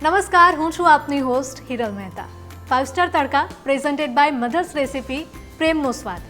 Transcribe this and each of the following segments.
નમસ્કાર, હું છું આપની host Hiral Mehta. 5 star Tadka presented by mothers recipe, પ્રેમનો સ્વાદ.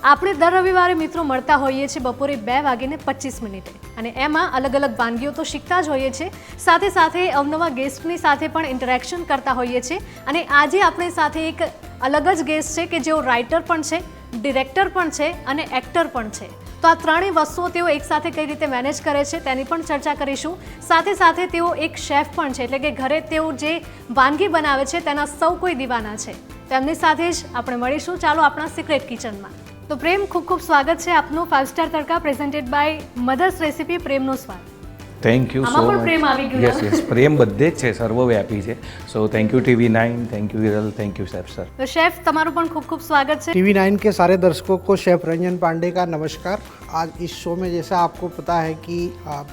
આપણે દર રવિવારે મિત્રો મળતા હોઈએ છીએ બપોરે 2:25 અને એમાં અલગ અલગ વાનગીઓ તો શીખતા જ હોઈએ છીએ, સાથે સાથે અવનવા ગેસ્ટની સાથે પણ ઇન્ટરેક્શન કરતા હોઈએ છીએ. અને આજે આપણી સાથે એક અલગ જ ગેસ્ટ છે કે જેઓ રાઇટર પણ છે, ડિરેક્ટર પણ છે અને એક્ટર પણ છે. તો આ ત્રણેય વસ્તુઓ તેઓ એકસાથે કઈ રીતે મેનેજ કરે છે તેની પણ ચર્ચા કરીશું. સાથે સાથે તેઓ એક શેફ પણ છે, એટલે કે ઘરે તેઓ જે વાનગી બનાવે છે તેના સૌ કોઈ દીવાના છે. તેમની સાથે જ આપણે મળીશું. ચાલો આપણા સિક્રેટ કિચનમાં. તો પ્રેમ, ખૂબ ખૂબ સ્વાગત છે આપનું 5 star Tadka presented by mothers recipe, પ્રેમનો સ્વાદ. Thank you so much. પ્રેમ આવી ગયું. યસ પ્રેમ બધે જ છે, સર્વવ્યાપી છે. So thank you TV9, thank you Viral, thank you chef sir. તો શેફ, તમારું પણ ખૂબ ખૂબ સ્વાગત છે. TV9 के सारे दर्शकों को शेफ रंजन पांडे का नमस्कार. आज इस शो में जैसा आपको पता है कि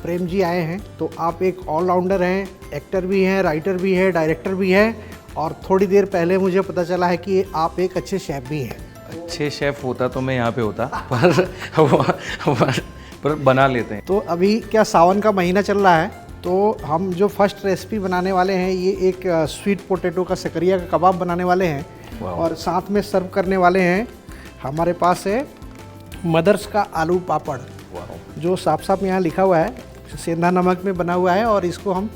प्रेम जी आए हैं, तो आप एक ऑलराउंडर हैं, एक्टर भी हैं, राइटर भी हैं, डायरेक्टर भी हैं, और थोड़ी देर पहले मुझे पता चला है कि आप एक अच्छे शेफ भी हैं. अच्छे शेफ होता तो मैं यहाँ पे होता पर बना लेते हैं. तो अभी क्या सावन का महीना चल रहा है, तो हम जो फर्स्ट रेसिपी बनाने वाले हैं ये एक स्वीट पोटैटो का सकरिया का कबाब बनाने वाले हैं. और साथ में सर्व करने वाले हैं हमारे पास है मदर्स का आलू पापड़, जो साफ साफ यहाँ लिखा हुआ है, सेंधा नमक में बना हुआ है, और इसको हम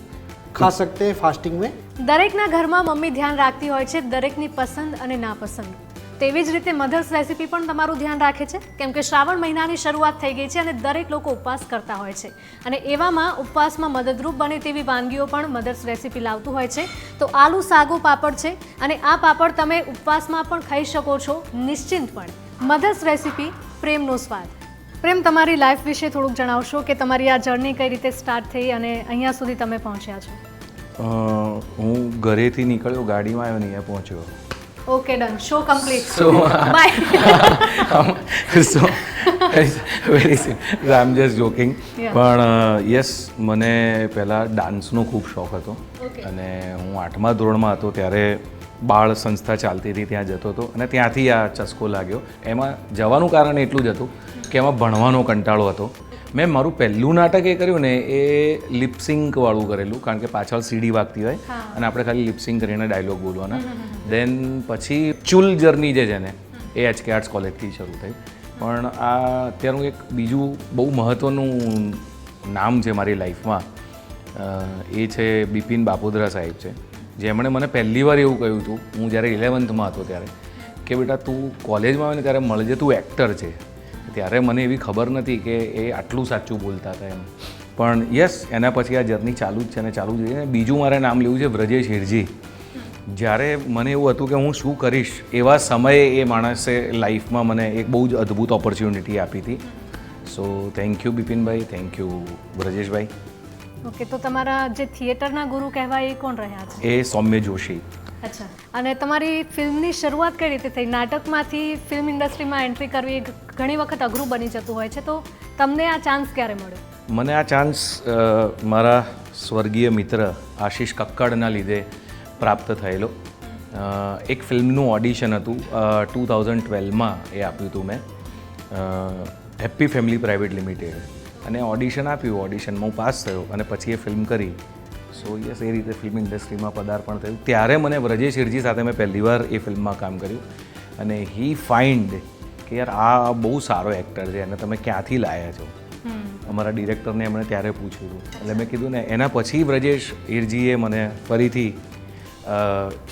खा सकते हैं फास्टिंग में. દરેકના ઘરમાં મમ્મી ધ્યાન રાખતી હોય છે દરેકની પસંદ અને નાપસંદ. તેવી જ રીતે મધર્સ રેસિપી પણ તમારું ધ્યાન રાખે છે, કેમ કે શ્રાવણ મહિનાની શરૂઆત થઈ ગઈ છે અને દરેક લોકો ઉપવાસ કરતા હોય છે. અને એવામાં ઉપવાસમાં મદદરૂપ બને તેવી વાનગીઓ પણ મધર્સ રેસિપી લાવતું હોય છે. તો આલુ સાગો પાપડ છે, અને આ પાપડ તમે ઉપવાસમાં પણ ખાઈ શકો છો નિશ્ચિંતપણે. મધર્સ રેસિપી, પ્રેમનો સ્વાદ. પ્રેમ, તમારી લાઈફ વિશે થોડુંક જણાવશો કે તમારી આ જર્ની કઈ રીતે સ્ટાર્ટ થઈ અને અહીંયા સુધી તમે પહોંચ્યા છો? હું ઘરેથી નીકળ્યો, ગાડીમાં આવ્યો ને અહીંયા પહોંચ્યો. Okay, done. Show complete. Bye. So very simple, I am just joking. પણ યસ, મને પહેલાં ડાન્સનો ખૂબ શોખ હતો. અને હું 8મા ધોરણમાં હતો ત્યારે બાળ સંસ્થા ચાલતી હતી, ત્યાં જતો હતો અને ત્યાંથી આ ચસ્કો લાગ્યો. એમાં જવાનું કારણ એટલું જ હતું કે એમાં ભણવાનો કંટાળો હતો. મેં મારું પહેલું નાટક એ કર્યું ને એ લિપસિંક વાળું કરેલું, કારણ કે પાછળ સીડી વાગતી હોય અને આપણે ખાલી લિપસિંક કરીને ડાયલોગ બોલવાના. દેન પછી ચૂલ જર્ની જે છે ને એ HK આર્ટ્સ કોલેજથી શરૂ થઈ. પણ આ અત્યારનું એક બીજું બહુ મહત્ત્વનું નામ છે મારી લાઈફમાં, એ છે બિપિન બાપોદરા સાહેબ છે, જેમણે મને પહેલી વાર એવું કહ્યું હતું, હું જ્યારે 11th હતો ત્યારે, કે બેટા તું કોલેજમાં આવે ને ત્યારે મળજે, તું એક્ટર છે. ત્યારે મને એવી ખબર નથી કે એ આટલું સાચું બોલતા હતા એમ. પણ યસ, એના પછી આ જર્ની ચાલુ જ છે અને ચાલુ જ છે. બીજું મારે નામ લેવું છે વ્રજેશ હિરજી. જ્યારે મને એવું હતું કે હું શું કરીશ, એવા સમયે એ માણસે લાઈફમાં મને એક બહુ જ અદ્ભુત ઓપોર્ચ્યુનિટી આપી હતી. So thank you Bipinbhai, thank you Vrajeshbhai. Okay, તો તમારા જે થિયેટરના ગુરુ કહેવાય એ કોણ રહ્યા છે? એ સૌમ્ય જોશી. અચ્છા. અને તમારી ફિલ્મની શરૂઆત કઈ રીતે થઈ? નાટકમાંથી ફિલ્મ ઇન્ડસ્ટ્રીમાં એન્ટ્રી કરવી ઘણી વખત અઘરું બની જતું હોય છે, તો તમને આ ચાન્સ ક્યારે મળ્યો? મને આ ચાન્સ મારા સ્વર્ગીય મિત્ર આશિષ કક્કડના લીધે પ્રાપ્ત થયેલો. એક ફિલ્મનું ઓડિશન હતું, 2012માં એ આપ્યું હતું મેં, હેપી ફેમિલી પ્રાઇવેટ લિમિટેડ. અને ઓડિશન આપ્યું, ઓડિશનમાં હું પાસ થયો અને પછી એ ફિલ્મ કરી. સો યસ, એ રીતે ફિલ્મ ઇન્ડસ્ટ્રીમાં પદાર્પણ થયું. ત્યારે મને વ્રજેશ હિરજી સાથે મેં પહેલી વાર એ ફિલ્મમાં કામ કર્યું અને હી ફાઇન્ડ કે યાર આ બહુ સારો એક્ટર છે અને તમે ક્યાંથી લાવ્યા છો. અમારા ડિરેક્ટરને એમણે ત્યારે પૂછ્યું હતું, એટલે મેં કીધું ને, એના પછી વ્રજેશ હિરજીએ મને ફરીથી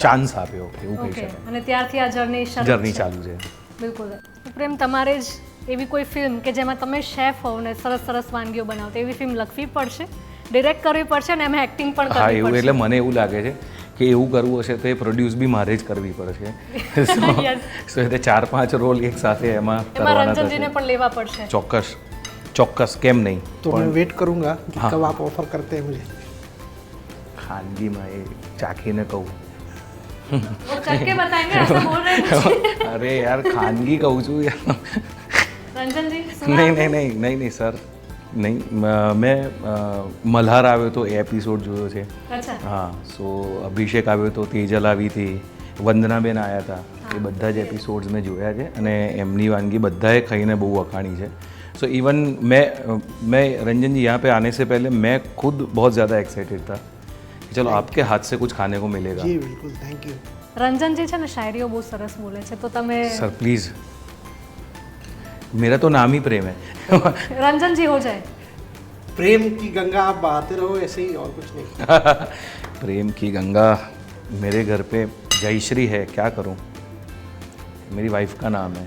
ચાન્સ આપ્યો, એવું કહી શકાય. અને ત્યારથી આ જર્ની ચાલુ છે. બિલકુલ. પ્રેમ, તમારે જ એવી કોઈ ફિલ્મ કે જેમાં તમે શેફ હોવ ને સરસ સરસ વાનગીઓ બનાવતા, એવી ફિલ્મ લખવી પડશે, ડિરેક્ટ કરવી પડશે અને એમાં એક્ટિંગ પણ કરવી પડશે? હા, એવું. એટલે મને એવું લાગે છે કે એવું કરવું હશે તો એ પ્રોડ્યુસ બી મારે જ કરવી પડશે. સો એટલે 4-5 રોલ એક સાથે એમાં કરવાના થશે. રંજનજીને પણ લેવા પડશે. ચોક્કસ ચોક્કસ, કેમ નહીં. तो मैं वेट करूंगा कि कब आप ऑफर करते हैं मुझे. ખાનગીમાં એ ચાખીને કહું. ચક્કે બતાएंगे, ऐसा बोल रहे हैं? અરે યાર, ખાનગી કહું છું યાર. રંજનજી, નહીં સર, નહીં. મેં મલ્હાર આવ્યો તો એ એપિસોડ જોયો છે. હા. સો અભિષેક આવ્યો તો, તેજલ આવી હતી, વંદનાબેન આવ્યા હતા, એ બધા જ એપિસોડ્સ મેં જોયા છે અને એમની વાનગી બધાએ ખાઈને બહુ વખાણી છે. सो इवन मैं रंजन जी यहाँ पे आने से पहले मैं खुद बहुत ज़्यादा एक्साइटेड था चलो आपके हाथ से कुछ खाने को मिलेगा. जी बिल्कुल, थैंक यू. રંજનજી છે ને શાયરીઓ બહુ સરસ બોલે છે, તો તમે सर प्लीज़, मेरा तो नाम ही प्रेम है. રંજનજી હો જાય. प्रेम की गंगा आप बहाते रहो ऐसे ही, और कुछ नहीं. प्रेम की गंगा मेरे घर पे जयश्री है, क्या करूं. मेरी वाइफ का नाम है.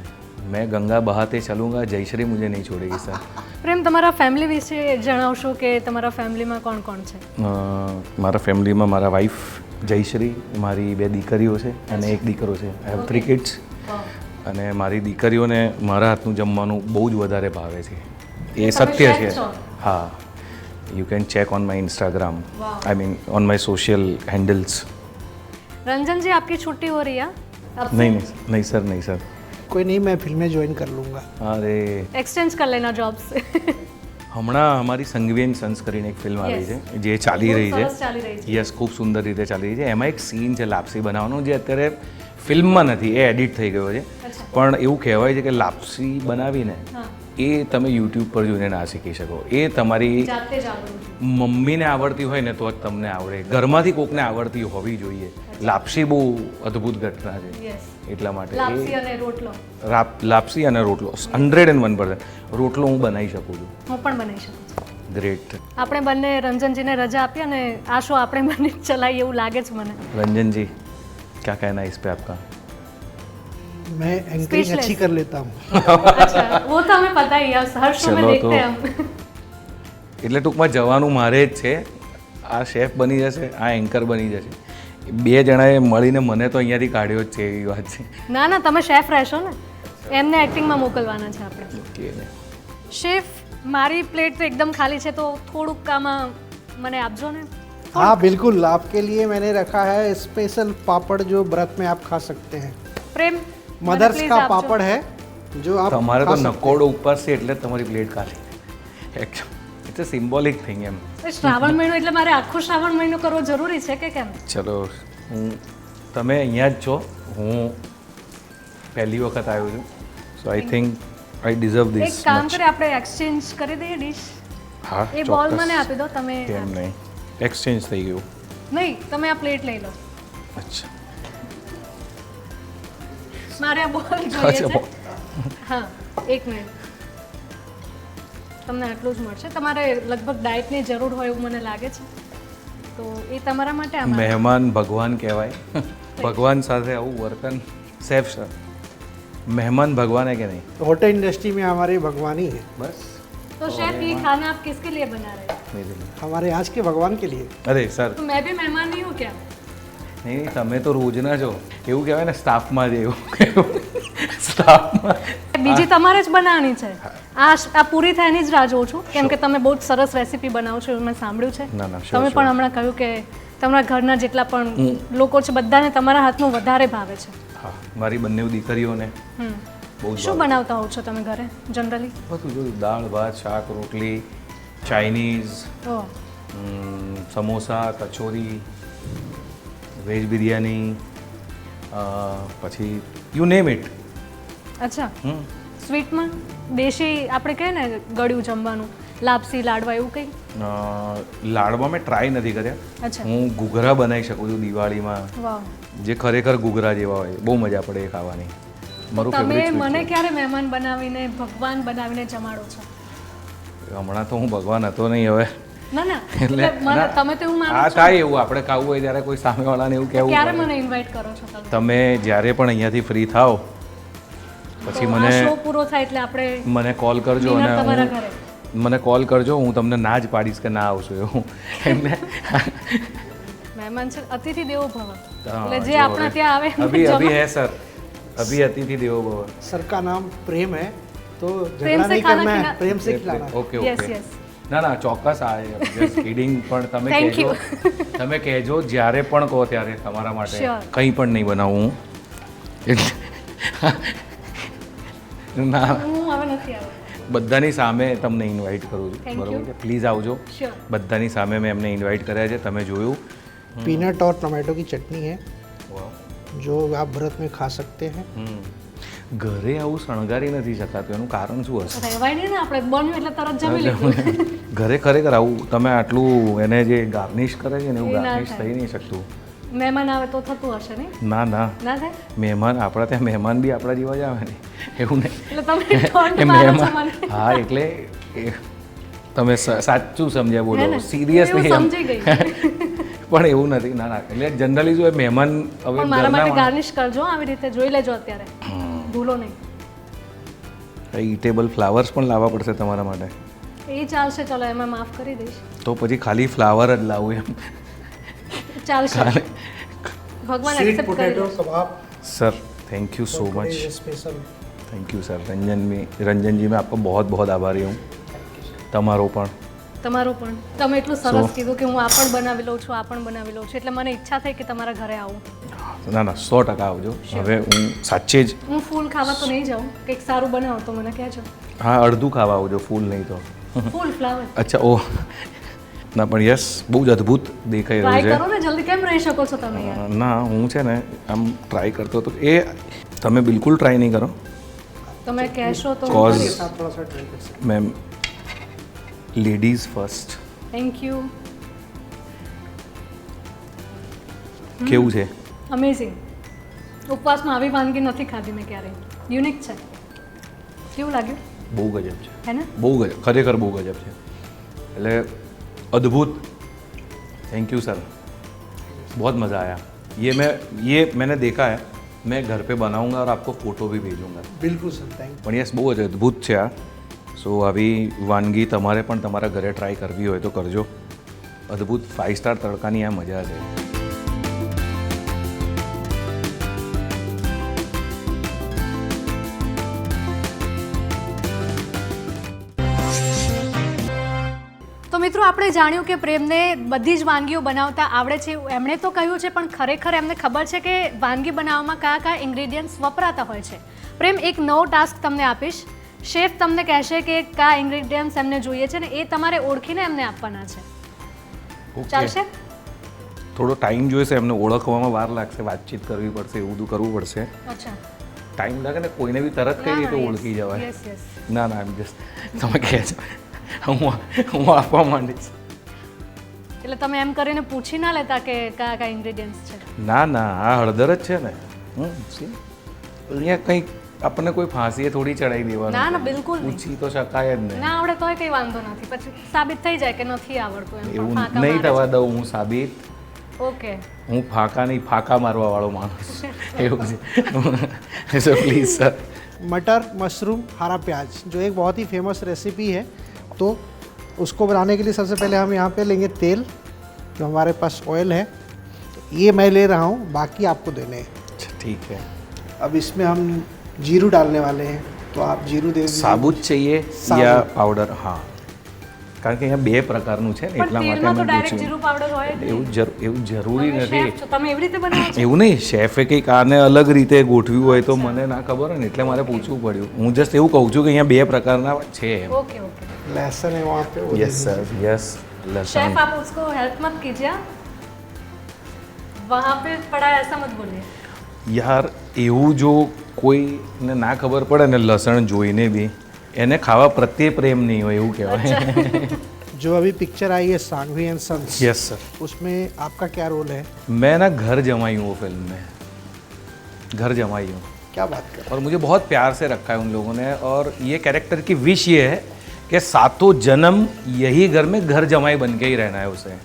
मैं गंगा बहाते चलूँगा, जयश्री मुझे नहीं छोड़ेगी सर. પ્રેમ, તમારા ફેમિલી વિશે જણાવશો કે તમારા ફેમિલીમાં કોણ કોણ છે? મારા ફેમિલીમાં મારા વાઈફ જયશ્રી, મારી 2 દીકરીઓ છે અને 1 દીકરો છે. I have 3 kids. અને મારી દીકરીઓને મારા હાથનું જમવાનું બહુ જ વધારે ભાવે છે. એ સત્ય chef છે. છો? હા, you can check on my Instagram, Wow. I mean on my social handles. Ranjan ji, आपकी छुट्टी हो रही है अब से? नहीं सर, नहीं सर. कोई नहीं, मैं फिल्में ज्वाइन कर लूँगा. अरे एक्सचेंज कर लेना जॉब से. હમણાં અમારી સંગવેન સન્સ કરીને એક ફિલ્મ આવી Yes. છે જે ચાલી રહી બહુ સરસ ચાલી રહી છે. છે. યસ, ખૂબ સુંદર રીતે ચાલી રહી છે. એમાં એક સીન છે લાપસી બનાવવાનો, જે અત્યારે ફિલ્મમાં નથી, એ એડિટ થઈ ગયો છે. અચ્છા. પણ એવું કહેવાય છે કે લાપસી બનાવીને હા, એ તમે યુટ્યુબ પર જોઈને ના શીખી શકો. એ તમારી જાતે જ આવડું છે. મમ્મીને આવડતી હોય ને તો જ તમને આવડે. ઘરમાંથી કોકને આવડતી હોવી જોઈએ. લાપસી બહુ અદ્ભુત ઘટના છે. Yes. એટલા માટે લાપસી અને રોટલો લાપસી અને રોટલો 101%. રોટલો હું બનાવી શકું છું. હું પણ બનાવી શકું છું. ગ્રેટ. આપણે બંને રંજનજીને રજા આપી અને આ શો આપણે બંને જ ચલાવીએ એવું લાગે છે મને. रंजन जी, क्या कहना है इस पे आपका? मैं एंकरिंग Speechless. अच्छी कर लेता हूँ. अच्छा, वो तो हमें पता ही है, हर शो में चलो देखते तो। हैं हम. એટલે ટૂંકમાં જવાનું મારે જ છે. આ શેફ બની જશે, આ એન્કર બની જશે. 2 જણાએ મળીને મને તો અહીંયાથી કાઢ્યો જ છે, એવી વાત છે. ના ના, તમે શેફ રહેશો ને, એમને એક્ટિંગમાં મોકલવાના છે આપણે. ઓકે. શેફ, મારી પ્લેટ તો એકદમ ખાલી છે, તો થોડુંક આમાં મને આપજો ને. हाँ बिल्कुल, आपके लिए मैंने रखा है स्पेशल पापड़ जो व्रत में आप खा सकते हैं. પ્રેમ, મને मदर्स please का આપજો. पापड़ है जो आप તમારે खा તો सकते નકોડો ઉપર છે એટલે જ તમારી પ્લેટ ખાલી. ઇટ્સ અ સિમ્બોલિક થિંગ એમ. એ શ્રાવણ મહિનો એટલે મારે આખો શ્રાવણ મહિનો કરવો જરૂરી છે કે કેમ? ચલો, તમે અહીંયા જ છો, હું પહેલી વખત આવ્યો છું, સો આઈ થિંક આઈ ડિઝર્વ એક ધીસ કામ મચ. કરે, આપણે એક્સચેન્જ કરી દઈએ ડિશ. હા, એ બોલ ચોક્કસ. મને આપી દો તમે. કેમ નહીં, એક્સચેન્જ થઈ ગયું. નહીં, તમે આ પ્લેટ લઈ લો. અચ્છા. મારે આ બોલ જોઈએ અચ્છા, છે. હા, એક મિનિટ. તમને આટલું જ મળશે. તમારે લગભગ ડાયટની જરૂર હોય એવું મને લાગે છે, તો એ તમારા માટે આમાં. મહેમાન ભગવાન કહેવાય. ભગવાન સાથે આવું વર્તન. સેફ સર, મહેમાન ભગવાન है कि नहीं? होटल इंडस्ट्री में हमारे भगवान ही है. बस तो शेफ, ये खाना आप किसके लिए बना रहे हैं? मेरे लिए. हमारे आज के भगवान के लिए. અરે સર, तो मैं भी मेहमान नहीं हूँ क्या? નહીં નહીં, તમે તો રોજના છો. એવું કહેવાય ને, સ્ટાફમાં જ એવું. સ્ટાફમાં બીજી તમારે જ બનાવવાની છે. આ પૂરી થાય એની જ રાહ જોઉં છું, કેમ કે તમે બહુ જ સરસ રેસીપી બનાવો છો એવું મેં સાંભળ્યું છે. ના, ના, sure, તમે પણ હમણાં કહ્યું કે તમારા ઘરના જેટલા પણ લોકો છે બધાને તમારા હાથનું વધારે ભાવે છે. હા, મારી બંને દીકરીઓને હમ. બહુ જ શું ભાવે. બનાવતા હોવ છો તમે ઘરે જનરલી? બધું જોયું, દાળ ભાત શાક રોટલી, ચાઇનીઝ, ઓહ, સમોસા, કચોરી, વેજ બિરયાની, પછી યુ નેમ ઇટ. અચ્છા. સ્વીટમાં દેશી આપણે કહે ને ગળ્યું જમવાનું, લાપસી, લાડવા એવું કંઈ? લાડવા મેં ટ્રાય નથી કર્યા. અચ્છા. હું ઘૂઘરા બનાવી શકું છું દિવાળીમાં, વાવ. જે ખરેખર ઘૂઘરા જેવા હોય. બહુ મજા પડે એ ખાવાની. મારું તમે ફેવરેટ મને ક્યારે મહેમાન બનાવીને ભગવાન બનાવીને જમાડો છો? હમણાં તો હું ભગવાન હતો નહીં હવે. ના ના, એટલે એટલે મને ના, તમે તો એવું આ માનો છો? થાય એવું, આપણે ખાવું હોય ત્યારે કોઈ સામેવાળાને એવું કહેવું ક્યારે પડે. મને ઇન્વાઇટ કરો છો તમે? તમે જ્યારે પણ અહીંયાથી ફ્રી થાઓ પછી તો આ મને શો પૂરો થાય એટલે આપણે મને કોલ કરજો dinner અને તમારા હું ઘરે. મને કોલ કરજો, હું તમને ના જ પાડીશ કે ના આવશો એવું. એમને મહેમાન છે, અતિથિ દેવો ભવ. हाँ, એટલે જે जो આપણા ત્યાં આવે એમને अभी अभी જમા- है सर, अभी अतिथि देवो भव. सर का नाम प्रेम है तो प्रेम झगड़ा से नहीं खाना करना है, खिला- प्रेम से खिलाना है. Okay Yes, okay. yes. ના ના, ચોક્કસ આ જસ્ટ કિડિંગ. પણ તમે Thank કહેજો, you. તમે કહેજો જ્યારે પણ કહો ત્યારે તમારા માટે Sure. કંઈ પણ નહીં બનાવું હું. ના, હું હવે નથી આવે. બધાની સામે તમને ઇન્વાઇટ કરું છું, Thank you. બરોબર છે? પ્લીઝ આવજો. Sure. બધાની સામે મેં એમને ઇન્વાઇટ કર્યા છે, તમે જોયું. पीनट और टमाटो की चटनी है વાહ. जो आप व्रत में खा सकते हैं. ઘરે આવું શણગારી નથી શકાતું, એનું કારણ શું હશે? રહેવાય નહીં ને, આપણે બન્યું એટલે તરત જમી લીધું. ઘરે ખરેખર આવું તમે આટલું એને જે ગાર્નિશ કરે છે ને એવું એ ના ગાર્નિશ થાય. થઈ નહીં શકતું. મહેમાન આવે તો થતું હશે નહીં? ના ના, ના થાય? મહેમાન આપણા ત્યાં મહેમાન બી આપણા જેવા જ આવે ને, એવું નહીં. એટલે તમે ટોન્ટ એ મારો છો મહેમાન, મને. હા એટલે તમે સાચું સમજ્યા હે બોલો, ને? સિરિયસલી એવું સમજી ગઈ. પણ એવું નથી. ના ના, એટલે જનરલી જો એ મહેમાન હવે પણ મારા માટે ઘરના ગાર્નિશ કરજો આવી રીતે, જોઈ લેજો અત્યારે, ભૂલો નહીં. ઈટેબલ ફ્લાવર્સ પણ લાવવા પડશે તમારા માટે. એ ચાલશે, ચલો એમાં માફ કરી દઈશ. તો પછી ખાલી ફ્લાવર જ લાવું એમ? ચાલશે, ભગવાન स्वीट એક્સેપ્ટ કરી पोटैटो લેશે. Kebab sir thank you so much, special. Thank you sir. Ranjan ji मैं आपका बहुत बहुत आभारी हूँ। તમારો પણ તમારું પણ, તમે એટલું સરસ કીધું કે હું આ પણ બનાવી લઉં છું, આ પણ બનાવી લઉં છું, એટલે મને ઈચ્છા થઈ કે તમારા ઘરે આવું. ના ના 100% આવજો. હવે હું સાચે જ, હું ફૂલ ખાવા તો નહીં જાઉં, કંઈક સારું બનાવો તો મને કહેજો. હા અડધું ખાવા આવજો, ફૂલ નહીં તો. ફૂલ ફ્લાવર અચ્છા ઓહ, ના પણ યસ બહુ જ અદ્ભુત દેખાઈ ટ્રાય રહ્યું કરો ને જલ્દી, કેમ રહી શકો છો તમે યાર? છે. ના હું છે ને આમ ટ્રાય કરતો હતો, એ તમે બિલકુલ ટ્રાય નહીં કરો. તમે કહેશો તો Cause- साथ थोड़ा सा ट्राई कर सकते ma'am ladies first. Thank you. કેવું છે? અમેઝિંગ. ઉપવાસમાં આવી વાનગી નથી ખાધી મેં ક્યારેય, યુનિક છે. કેવું લાગ્યું? બહુ ગજબ છે, હે ને? બહુ ગજબ, ખરેખર બહુ ગજબ છે, એટલે અદ્ભुत. थैंक यू सर, बहुत मज़ा आया। ये मैंने देखा है, मैं घर पे बनाऊंगा और आपको फ़ोटो भी भेजूंगा। हैं। बिल्कुल सर, थैंक પણ યસ બહુ જ અદ્ભુત છે આ. સો આવી વાનગી તમારે પણ તમારા ઘરે ટ્રાય કરવી હોય તો કરજો. અદ્ભુત 5 સ્ટાર તડકાની આ મજા છે. તો મિત્રો આપણે જાણ્યું કે પ્રેમને બધી જ વાનગીઓ બનાવતા આવડે છે, એમણે તો કહ્યું છે, પણ ખરેખર એમને ખબર છે કે વાનગી બનાવવામાં કયા કયા ઇન્ગ્રેડિયન્ટ્સ વપરાતા હોય છે. પ્રેમ, એક નવો ટાસ્ક તમને આપીશ. શેફ તમને કહેશે કે કયા ઇન્ગ્રેડિયન્ટ્સ એમને જોઈએ છે ને એ તમારે ઓળખીને એમને આપવાના છે. ઓકે, ચાલશે? થોડો ટાઈમ જોઈશે, એમને ઓળખવામાં વાર લાગશે, વાતચીત કરવી પડશે, એવું બધું કરવું પડશે. અચ્છા. ટાઈમ લાગે ને, કોઈને બી તરત કઈ રીતે ઓળખી જવાય. Yes yes. ના ના એમ જસ્ટ તમે કહે છો, હું આપવા માંડીશ. એટલે તમે એમ કરીને પૂછી ના લેતા કે કયા કયા ઇન્ગ્રેડિયન્ટ્સ છે? ના ના, આ હળદર જ છે ને. see? અહીંયા કંઈક આપણને કોઈ ફાંસીએ થોડી ચડાવી દેવાનું. ના ના, બિલકુલ નહીં. પૂછી તો શકાય જ નહીં. ના આવડે તોય કંઈ વાંધો નથી, પછી સાબિત થઈ જાય કે નથી આવડતું એમ. એવું ફાંકા નહીં મારે થવા દઉં હું સાબિત. છે. ઓકે. હું ફાંકા નહીં, ફાંકા મારવા વાળો માણસ એવું છે. So please sir. मटर मशरूम हरा प्याज, जो एक बहुत ही फेमस रेसिपी है, तो उसको बनाने के लिए सबसे पहले हम यहाँ पे लेंगे तेल, जो हमारे पास ऑयल है, तो ये मैं ले रहा हूँ, बाकी आपको देने हैं। अच्छा ठीक है. अब इसमें हम जीरू डालने वाले हैं, तो आप जीरू दे दीजिए। સાબુત चाहिए સાબુત. યા પાવડર? હા, કારણ કે અહીંયા બે પ્રકારનું છે ને, પણ એટલા માટે તેલમાં તો મેં ડાયરેક્ટ પૂછ્યું. જીરું પાવડર હોય જ નહીં. એવું જરૂરી તમે નથી. chef છો, તમે એવી રીતે બનાવો છો? એવું નહીં, શેફે કંઈક આને અલગ રીતે ગોઠવ્યું હોય તો મને ના ખબર હોય ને, એટલે મારે પૂછવું પડ્યું. હું જસ્ટ એવું કહું છું કે અહીંયા બે પ્રકારના છે એમ. ओके ओके लहसुन है वहाँ पे, वो दे યસ સર, યસ. લસણ. शेफ आप उसको हेल्प मत कीजिए, वहाँ पे पड़ा है ऐसा मत बोलिए. યાર એવું જો કોઈને ના ખબર પડે ને લસણ જોઈને બી, એને ખાવા પ્રત્યે પ્રેમ નહીં હોય એવું કહેવાય. जो अभी पिक्चर आई है Sanghvi and Sons, yes sir. उसमें आपका क्या रोल है? मैं ना घर जमाई हूँ वो फिल्म में, घर जमाई हूँ. क्या बात कर और मुझे बहुत प्यार से रखा है उन लोगों ने, और ये कैरेक्टर की विश ये है कि सातों जन्म यही घर में घर जमाई बन के ही रहना है उसे.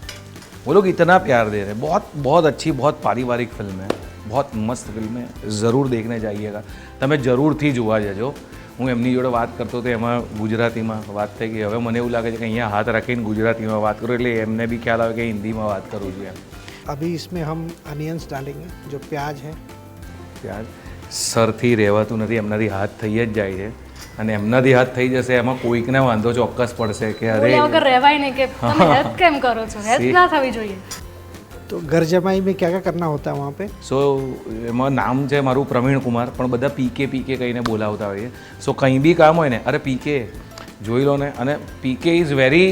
वो लोग इतना प्यार दे रहे हैं. बहुत बहुत अच्छी, बहुत पारिवारिक फिल्म है, बहुत मस्त फिल्म है. ज़रूर देखने जाइएगा. તમે જરૂરથી જોવા જજો. હું એમની જોડે વાત કરતો તો એમાં ગુજરાતીમાં વાત થઈ ગઈ. હવે મને એવું લાગે છે કે અહીંયા હાથ રાખીને ગુજરાતીમાં વાત કરું એટલે એમને બી ખ્યાલ આવે કે હિન્દીમાં વાત કરું છું એમ. अभी इसमें हम अनियंस डालेंगे, जो प्याज है. ત્યાં સરથી રહેવાતું નથી, એમનાથી હાથ થઈ જ જાય છે, અને એમનાથી હાથ થઈ જશે એમાં કોઈકને વાંધો ચોક્કસ પડશે કે અરે બોલ્યા વગર રહેવાય નહીં કે તમે હેલ્પ કેમ કરો છો? હેલ્પ ના થવી જોઈએ. तो घर जमाई में क्या क्या करना होता है वहाँ पे? સો એમાં નામ છે મારું પ્રવીણ કુમાર, પણ બધા પીકે પીકે કહીને બોલાવતા હોઈએ. સો કંઈ બી કામ હોય ને, અરે પીકે જોઈ લો ને. અને PK is very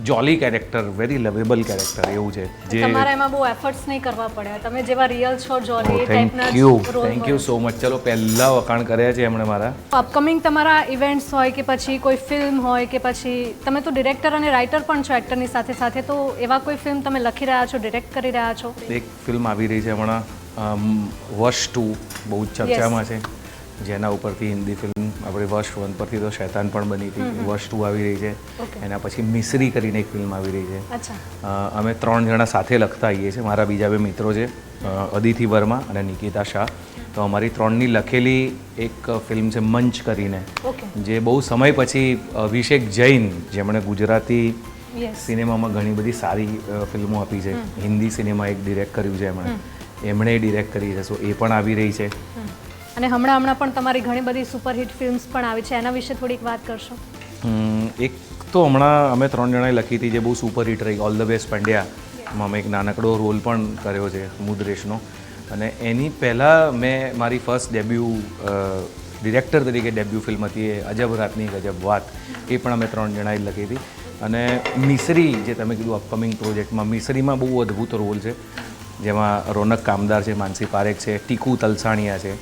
jolly character, very lovable character એવું છે જે તમારે એમાં બહુ એફર્ટ્સ નહીં કરવા પડે, તમે જેવા રિયલ છો જોલી એ ટાઈપના થેન્ક યુ સો મચ. ચલો પહેલા વખાણ કર્યા છે એમણે મારા. અપકમિંગ તમારા ઇવેન્ટ્સ હોય કે પછી કોઈ ફિલ્મ હોય કે પછી તમે તો ડિરેક્ટર અને રાઇટર પણ છો એક્ટરની સાથે સાથે, તો એવા કોઈ ફિલ્મ તમે લખી રહ્યા છો, ડિરેક્ટ કરી રહ્યા છો? એક ફિલ્મ આવી રહી છે હમણાં, વર્ષ 2 બહુ જ ચર્ચામાં છે, જેના ઉપરથી હિન્દી ફિલ્મ આપણે વર્ષ 1 પરથી તો શૈતાન પણ બની હતી, વર્ષ 2 આવી રહી છે. એના પછી મિસરી કરીને એક ફિલ્મ આવી રહી છે. અમે 3 જણા સાથે લખતા આવીએ છીએ, મારા બીજા 2 મિત્રો છે, અદિતિ વર્મા અને નિકિતા શાહ. તો અમારી 3ની લખેલી એક ફિલ્મ છે મંચ કરીને, જે બહુ સમય પછી અભિષેક જૈન, જેમણે ગુજરાતી સિનેમામાં ઘણી બધી સારી ફિલ્મો આપી છે, હિન્દી સિનેમા એક ડિરેક્ટ કર્યું છે એમણે ડિરેક્ટ કરી છે, સો એ પણ આવી રહી છે. અને હમણાં પણ તમારી ઘણી બધી સુપરહિટ ફિલ્મ્સ પણ આવી છે, એના વિશે થોડીક વાત કરશો? એક તો હમણાં અમે 3 જણાએ લખી હતી જે બહુ સુપરહિટ રહી, ઓલ ધ બેસ્ટ પંડ્યા, માં મેં એક નાનકડો રોલ પણ કર્યો છે મુદ્રેશનો. અને એની પહેલાં મેં મારી ફર્સ્ટ ડેબ્યુ ડિરેક્ટર તરીકે ડેબ્યુ ફિલ્મ હતી એ અજબ રાતની ગજબ વાત, એ પણ અમે 3 જણાએ લખી હતી. અને મિસરી જે તમે કીધું અપકમિંગ પ્રોજેક્ટમાં, મિસરીમાં બહુ અદ્ભુત રોલ છે, જેમાં રોનક કામદાર છે, માનસી પારેખ છે, ટીકુ તલસાણિયા છે.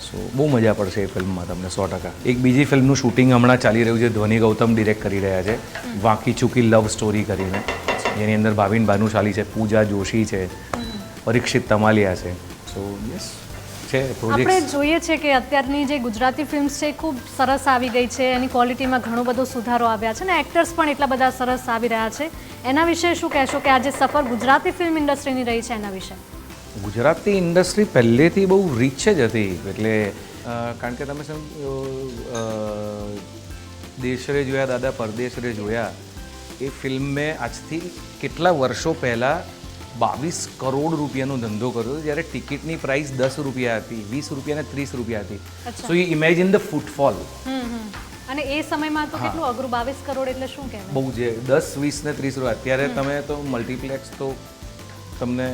સો બહુ મજા પડશે એ ફિલ્મમાં તમને 100%. એક બીજી ફિલ્મનું શૂટિંગ હમણાં ચાલી રહ્યું છે, ધ્વનિ ગૌતમ ડિરેક્ટ કરી રહ્યા છે, વાંકી ચૂકી લવ સ્ટોરી કરીને, જેની અંદર ભાવિન ભાનુશાલી છે, પૂજા જોશી છે, પરીક્ષિત તમાલિયા છે. સો યસ છે પ્રોજેક્ટ. આપણે જોઈએ છે કે અત્યારની જે ગુજરાતી ફિલ્મ્સ છે એ ખૂબ સરસ આવી ગઈ છે, એની ક્વોલિટીમાં ઘણો બધો સુધારો આવ્યા છે અને એક્ટર્સ પણ એટલા બધા સરસ આવી રહ્યા છે. એના વિશે શું કહેશો કે આજે સફર ગુજરાતી ફિલ્મ ઇન્ડસ્ટ્રીની રહી છે એના વિશે? ગુજરાતી ઇન્ડસ્ટ્રી પહેલેથી બહુ રીચ જ હતી, એટલે કારણ કે તમે દેશ રે જોયા દાદા પરદેશ રે જોયા, એ ફિલ્મ મેં આજથી કેટલા વર્ષો પહેલાં 22 કરોડ રૂપિયાનો ધંધો કર્યો, જ્યારે ટિકિટની પ્રાઇસ 10 રૂપિયા હતી, 20 રૂપિયા અને 30 રૂપિયા હતી. So you imagine the footfall. અને એ સમયમાં તો કેટલું અઘરું, 22 કરોડ એટલે શું કહેવાય? બહુ છે, 10, 20 ને 30 રૂપિયા. અત્યારે તમે તો મલ્ટીપ્લેક્સ તો તમને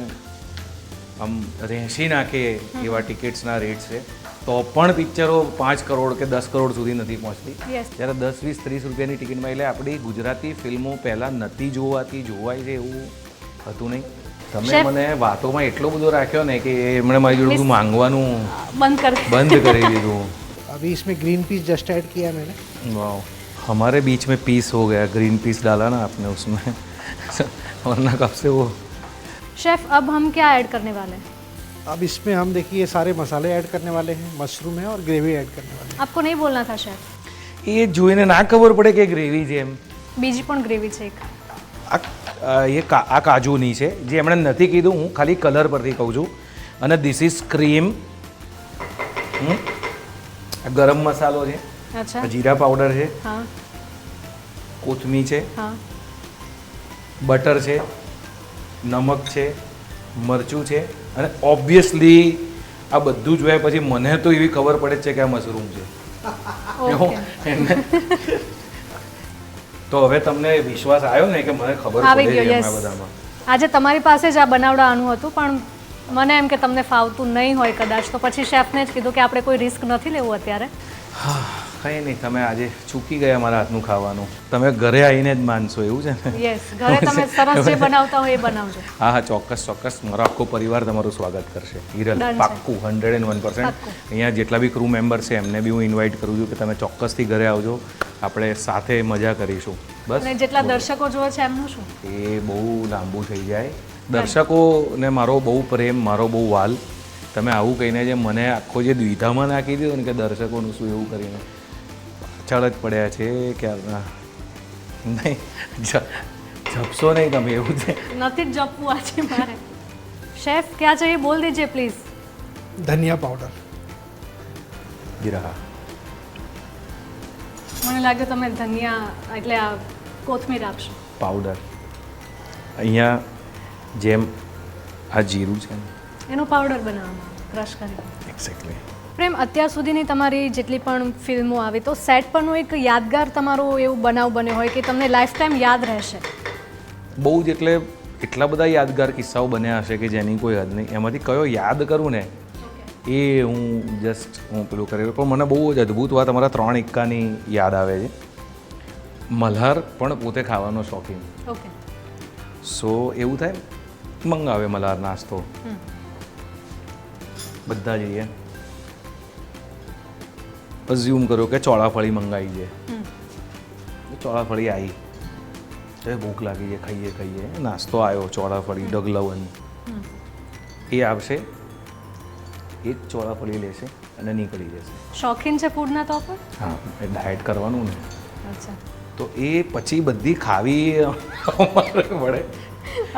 આમ રેંસી નાખે એવા ટિકિટ્સના રેટ છે, તો પણ પિક્ચરો 5 કરોડ કે 10 કરોડ સુધી નથી પહોંચતી. જ્યારે 10, 20, 30 રૂપિયાની ટિકિટમાં, એટલે આપણી ગુજરાતી ફિલ્મો પહેલાં નથી જોવાય છે એવું હતું નહીં. તમે મને વાતોમાં એટલો બધો રાખ્યો ને કે એમણે મારી જોડે બધું માંગવાનું બંધ કરી દીધું. अभी इसमें ग्रीन पीस जस्ट ऐड किया मैंने. वाह, हमारे बीच में पीस हो गया, ग्रीन पीस डाला ना आपने उसमें वरना कब से वो. शेफ अब हम क्या ऐड करने वाले हैं? अब इसमें हम देखिए सारे मसाले ऐड करने वाले हैं, मशरूम है और ग्रेवी ऐड करने वाले हैं. आपको नहीं बोलना था शेफ? ये જોઈને ના ખબર પડે કે ગ્રેવી છે એમ. બીજી પણ ગ્રેવી છે એક. આ કાજુની છે, જે એમણે નથી કીધું, હું ખાલી કલર પરથી કહું છું. અને ધીસ ઇઝ ક્રીમ, ગરમ મસાલો છે, અચ્છા, જીરા પાવડર છે, હા, કોથમીર છે, હા, બટર છે, નમક છે, મરચું છે, અને ઓબ્વિયસલી આ બધું જોયા પછી મને તો એવી ખબર પડે છે કે આ મશરૂમ છે. તો હવે તમને વિશ્વાસ આવ્યો ને કે મને ખબર પડે છે એમાં બધામાં. આજે તમારી પાસે જ આ બનાવડાવવાનું હતું, પણ મને એમ કે તમને ફાવતું નહીં હોય કદાચ, તો પછી શેફને જ કીધું કે આપણે કોઈ રિસ્ક નથી લેવું અત્યારે. હા, કંઈ નહીં, તમે આજે ચૂકી ગયા મારા હાથનું ખાવાનું. તમે ઘરે આવીને જ માનશો એવું છે ને? યસ, ઘરે તમે સરસ જે બનાવતા હોય એ બનાવજો. હા હા, ચોક્કસ. મારો આખો પરિવાર તમારું સ્વાગત કરશે. હિરલ, પાક્કું 101%. અહીંયા જેટલા બી ક્રૂ મેમ્બર છે એમને બી હું ઇન્વાઇટ કરું છું કે તમે ચોક્કસથી ઘરે આવજો, આપણે સાથે મજા કરીશું. બસ. અને જેટલા દર્શકો જોવે છે એમનું શું? એ બહુ લાંબુ થઈ જાય. દર્શકોને મારો બહુ પ્રેમ, મારો બહુ વાલ. તમે આવું કહીને જે મને આખો જે દ્વિધામાં નાખી દીધો ને કે દર્શકોનું શું એવું કરીને, પાછળ જ પડ્યા છે ક્યારના. નહીં, જપશો નહીં તમે, એવું છે નથી જ જપવું આજે મારે. शेफ क्या चाहिए बोल दीजिए प्लीज. धनिया पाउडर. જીરા. મને લાગે તમે ધનિયા એટલે આ કોથમીર આપશો. પાવડર. અહીંયા જેમ આ જીરું છે ને, એનો પાવડર બનાવવાનો ક્રશ કરી. એક્ઝેક્ટલી. પ્રેમ, અત્યાર સુધીની તમારી જેટલી પણ ફિલ્મો આવી, તો સેટ પરનો એક યાદગાર તમારો એવું બનાવ બન્યો હોય કે તમને લાઈફ ટાઈમ યાદ રહેશે? બહુ જ, એટલે એટલા બધા યાદગાર કિસ્સાઓ બન્યા હશે કે જેની કોઈ હદ નહીં. એમાંથી કયો યાદ કરું ને એ હું પેલું કરેલું. પણ મને બહુ જ અદ્ભુત વાત અમારા 3 ઇક્કાની યાદ આવે છે. મલ્હાર પણ પોતે ખાવાનો શોખીન, ઓકે. સો એવું થાય મંગાવે મલ્હાર નાસ્તો, બધા જઈએ, અઝ્યુમ કરો કે ચોળાફળી મંગાવી છે, ચોળાફળી આવી, હવે ભૂખ લાગી છે, ખાઈએ ખાઈએ, નાસ્તો આવ્યો ચોળાફળી ડગલવન, એ આવશે, એક ચોળાફળી લેશે અને નીકળી જશે. શોખીન છે ફૂડના તો પણ? હા, એ ડાયટ કરવાનું ને, અચ્છા તો એ પછી બધી ખાવી અમારે પડે.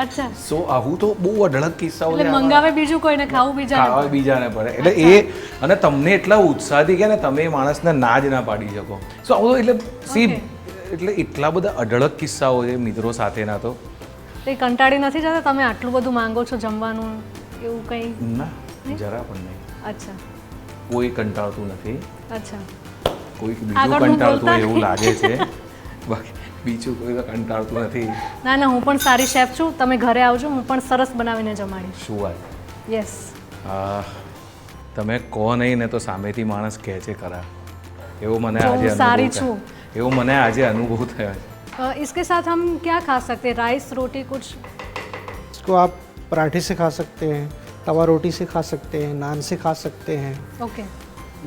અચ્છા, સો આવું તો બહુ અઢળક કિસ્સાઓ એટલે છે આવા. મંગાવે બીજું કોઈને ખાવું ખાવા બીજાને પડે એટલે એ, અને તમને એટલા ઉત્સાહથી કે ને તમે એ માણસને ના જ ના પાડી શકો. સો આવું તો એટલે સી, એટલે એટલા બધા અઢળક કિસ્સાઓ છે મિત્રો સાથેના. તો એ કંટાળી નથી જતા તમે આટલું બધું માંગો છો જમવાનું એવું કંઈ? ના, જરા પણ નહીં, અચ્છા કોઈ કંટાળતું નથી. અચ્છા, કોઈક આગળનું બીજું કંટાળતું બોલતા હોય એવું લાગે છે, બાકી બીજું કોઈ તો કંટાળતું નથી. ના ના, હું પણ સારી શેફ છું, તમે ઘરે આવજો, હું પણ સરસ બનાવીને જમાડીશ. શું વાત? યસ. તમે કહો નહીં ને તો સામેથી માણસ કહે છે ખરા, એવો મને તો આજે હું સારી અનુભવ છું. થયો, એવો મને આજે અનુભવ થયો છે. इसके साथ हम क्या खा सकते हैं? राइस रोटी कुछ? इसको आप पराठे से खा सकते हैं, तवा रोटी से खा सकते हैं, नान से खा सकते हैं, ओके.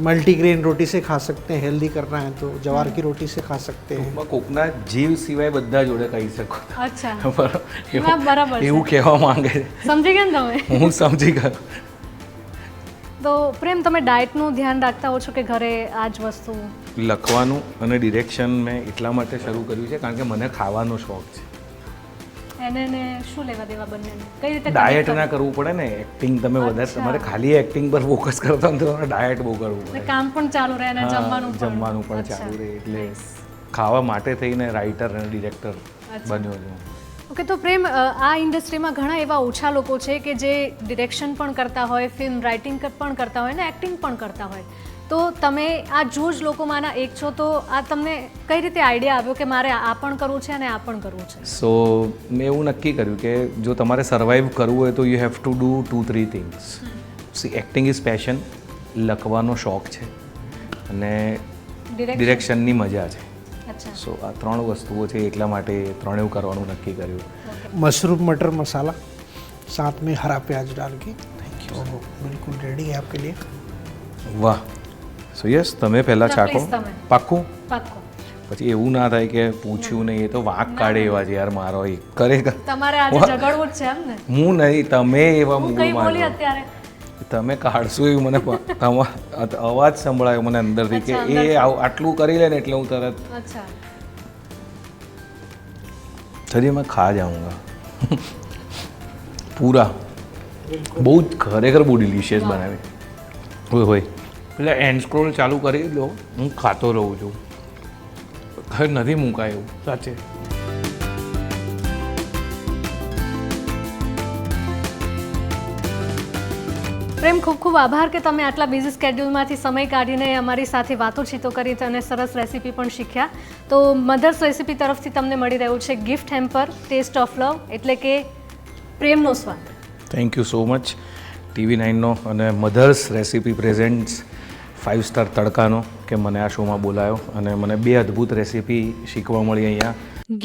मल्टीग्रेन रोटी से खा सकते हैं, हेल्दी करना है तो जवार की रोटी से खा सकते हैं. ટૂંકમાં કોકના જીવ સિવાય બધા જોડે કહી શકો. અચ્છા, બરાબર? ના, બરાબર છે. એવું કહેવા માંગે છે, સમજી ગયા ને તમે? હું સમજી ગયો. તો પ્રેમ, તમે ડાયટનું ધ્યાન રાખતા હો છો કે ઘરે આ જ વસ્તુ? લખવાનું અને ડિરેક્શન મેં એટલા માટે શરૂ કર્યું છે કારણ કે મને ખાવાનો શોખ છે. એને ને શું લેવા દેવા બંનેને? કઈ રીતે ડાયટ connect ના કરવું પડે ને, એક્ટિંગ તમે વધારે, અચ્છા. તમારે ખાલી એક્ટિંગ પર ફોકસ કરતા હોય તો તમારે ડાયટ બહુ કરવું કરો? પડે. કામ પણ ચાલુ રહે અને હા, જમવાનું પણ અચ્છા. ચાલુ રહે, એટલે Nice. ખાવા માટે થઈને રાઇટર અને ડિરેક્ટર અચ્છા. બન્યો છું. ઓકે, તો પ્રેમ, આ ઇન્ડસ્ટ્રીમાં ઘણા એવા ઓછા લોકો છે કે જે ડિરેક્શન પણ કરતા હોય, ફિલ્મ રાઇટિંગ પણ કરતા હોય ને એક્ટિંગ પણ કરતા હોય. તો તમે આ જો જ લોકોમાંના એક છો, તો આ તમને કઈ રીતે આઈડિયા આવ્યો કે મારે આ પણ કરવું છે અને આ પણ કરવું છે? સો મેં એવું નક્કી કર્યું કે જો તમારે સર્વાઈવ કરવું હોય તો you have to do 2-3 things. C, acting is passion, લખવાનો શોખ છે અને ડિરેક્શનની મજા છે. અચ્છા, સો આ 3 વસ્તુઓ છે, એટલા માટે 3 કરવાનું નક્કી કર્યું. मशरूम मटर मसाला साथ में हरा प्याज डाल के, थैंक यू, बिल्कुल रेडी है आपके लिए. વાહ. સો યસ, તમે પહેલાં ના, ચાખો. please તમે. પાક્કું? પાક્કો. પછી એવું ના થાય કે પૂછ્યું નહીં, એ તો વાંક કાઢે એવા છે યાર મારો. એ ખરેખર તમારે આજે વાહ. ઝઘડવું જ છે એમ ને? હું નહીં, તમે એવા હું કઈ મૂડમાં બોલી છો. અત્યારે? તમે કાઢશો એવું મને અવાજ સંભળાયો મને અંદરથી કે અચ્છા, એ અંદરથી. આટલું કરી લે ને એટલે હું તરત અચ્છા, चलिए मैं खा जाऊंगा पूरा. બહુ જ ખરેખર બહુ ડિલિશિયસ બનાવી. હોય હોય એટલે એન્ડ સ્ક્રોલ ચાલુ કરી લો, હું ખાતો રહું છું. ખરેખર નથી મુકાય એવું, સાચે. પ્રેમ, ખૂબ ખૂબ આભાર કે તમે આટલા બિઝી સ્કેડ્યુલમાંથી સમય કાઢીને અમારી સાથે વાતોચીતો કરી અને સરસ રેસીપી પણ શીખ્યા. તો મધર્સ રેસીપી તરફથી તમને મળી રહ્યું છે gift hamper taste of love, એટલે કે પ્રેમનો સ્વાદ. થેન્ક યુ સો મચ TV9નો અને મધર્સ રેસીપી પ્રેઝન્ટ્સ 5 સ્ટાર તડકાનો કે મને આ શોમાં બોલાયો અને મને 2 અદ્ભુત રેસીપી શીખવા મળી અહીંયા.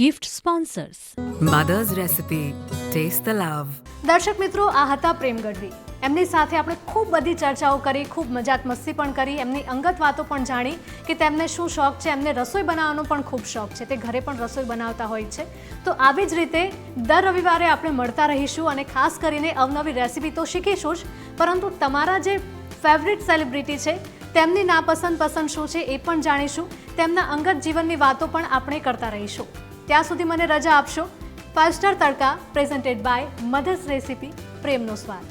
Gift sponsors Mother's Recipe Taste the Love. દર્શક મિત્રો, આ હતા પ્રેમ ગઢવી. એમની સાથે આપણે ખૂબ બધી ચર્ચાઓ કરી, ખૂબ મજાક મસ્તી પણ કરી, એમની અંગત વાતો પણ જાણી કે તેમને શું શોખ છે. એમને રસોઈ બનાવવાનો પણ ખૂબ શોખ છે, તે ઘરે પણ રસોઈ બનાવતા હોય છે. તો આવી જ રીતે દર રવિવારે આપણે મળતા રહીશું અને ખાસ કરીને અવનવી રેસીપી તો શીખીશું જ, પરંતુ તમારા જે ફેવરિટ સેલિબ્રિટી છે તેમની નાપસંદ પસંદ શું છે એ પણ જાણીશું. તેમના અંગત જીવનની વાતો પણ આપણે કરતા રહીશું. ત્યાં સુધી મને રજા આપશો. 5 star Tadka presented by mothers recipe, પ્રેમનો સ્વાદ.